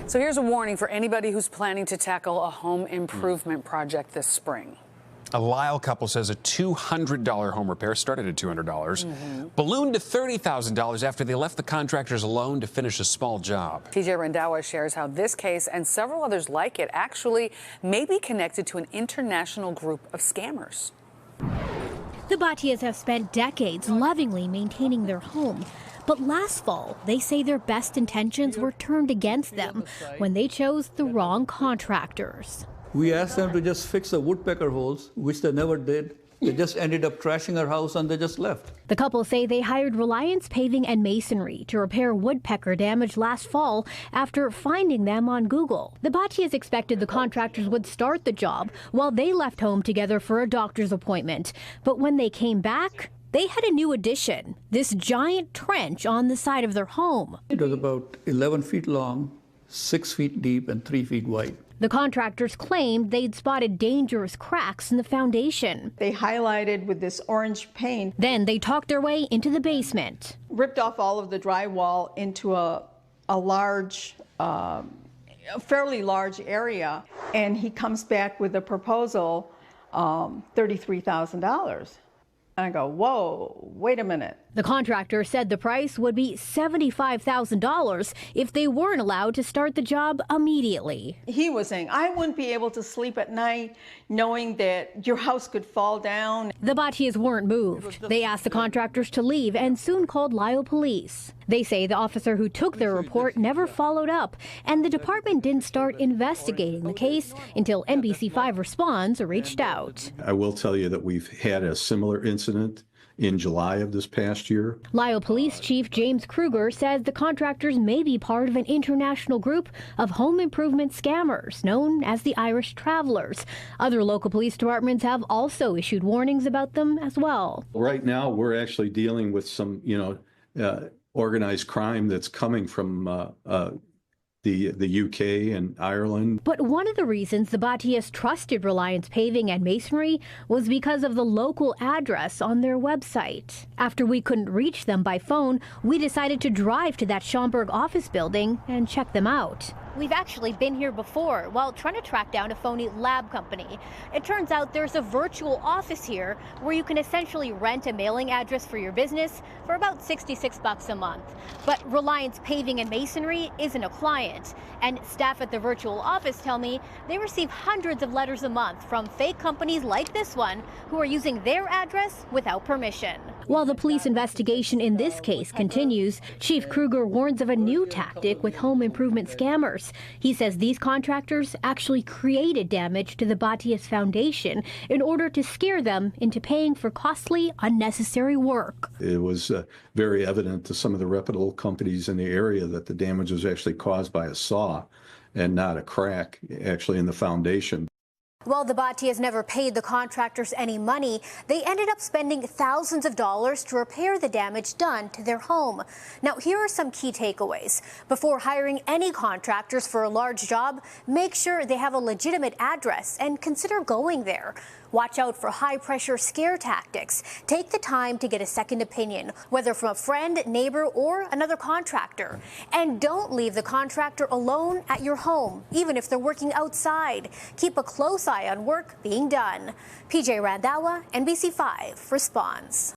So here's a warning for anybody who's planning to tackle a home improvement project this spring. A Lyle couple says a $200 home repair started at $200, ballooned to $30,000 after they left the contractors alone to finish a small job. PJ Randhawa shares how this case and several others like it actually may be connected to an international group of scammers. The Bhatias have spent decades lovingly maintaining their home. But last fall, they say their best intentions were turned against them when they chose the wrong contractors. We asked them to just fix the woodpecker holes, which they never did. They just ended up trashing our house and they just left. The couple say they hired Reliance Paving and Masonry to repair woodpecker damage last fall after finding them on Google. The Bhatias expected the contractors would start the job while they left home together for a doctor's appointment. But when they came back, they had a new addition, this giant trench on the side of their home. It was about 11 feet long, 6 feet deep, and 3 feet wide. The contractors claimed they'd spotted dangerous cracks in the foundation. They highlighted with this orange paint. Then they talked their way into the basement. Ripped off all of the drywall into a fairly large area, and he comes back with a proposal, $33,000. And I go, whoa, wait a minute. The contractor said the price would be $75,000 if they weren't allowed to start the job immediately. He was saying, I wouldn't be able to sleep at night knowing that your house could fall down. The Bhatias weren't moved. They asked the contractors to leave and soon called Lyle police. They say the officer who took their report never followed up, and the department didn't start investigating the case until NBC5 Responds reached out. I will tell you that we've had a similar incident in July of this past year. Lyle Police Chief James Kruger says the contractors may be part of an international group of home improvement scammers known as the Irish Travelers. Other local police departments have also issued warnings about them as well. Right now, we're actually dealing with some, organized crime that's coming from the UK and Ireland. But one of the reasons the Bhatias trusted Reliance Paving and Masonry was because of the local address on their website. After we couldn't reach them by phone, we decided to drive to that Schaumburg office building and check them out. We've actually been here before while trying to track down a phony lab company. It turns out there's a virtual office here where you can essentially rent a mailing address for your business for about $66 a month. But Reliance Paving and Masonry isn't a client, and staff at the virtual office tell me they receive hundreds of letters a month from fake companies like this one who are using their address without permission. While the police investigation in this case continues, Chief Kruger warns of a new tactic with home improvement scammers. He says these contractors actually created damage to the Bhatias Foundation in order to scare them into paying for costly, unnecessary work. It was very evident to some of the reputable companies in the area that the damage was actually caused by a saw and not a crack actually in the foundation. While the Bhatias never paid the contractors any money, they ended up spending thousands of dollars to repair the damage done to their home. Now, here are some key takeaways. Before hiring any contractors for a large job, make sure they have a legitimate address and consider going there. Watch out for high-pressure scare tactics. Take the time to get a second opinion, whether from a friend, neighbor, or another contractor. And don't leave the contractor alone at your home, even if they're working outside. Keep a close eye on work being done. PJ Randhawa, NBC5 Responds.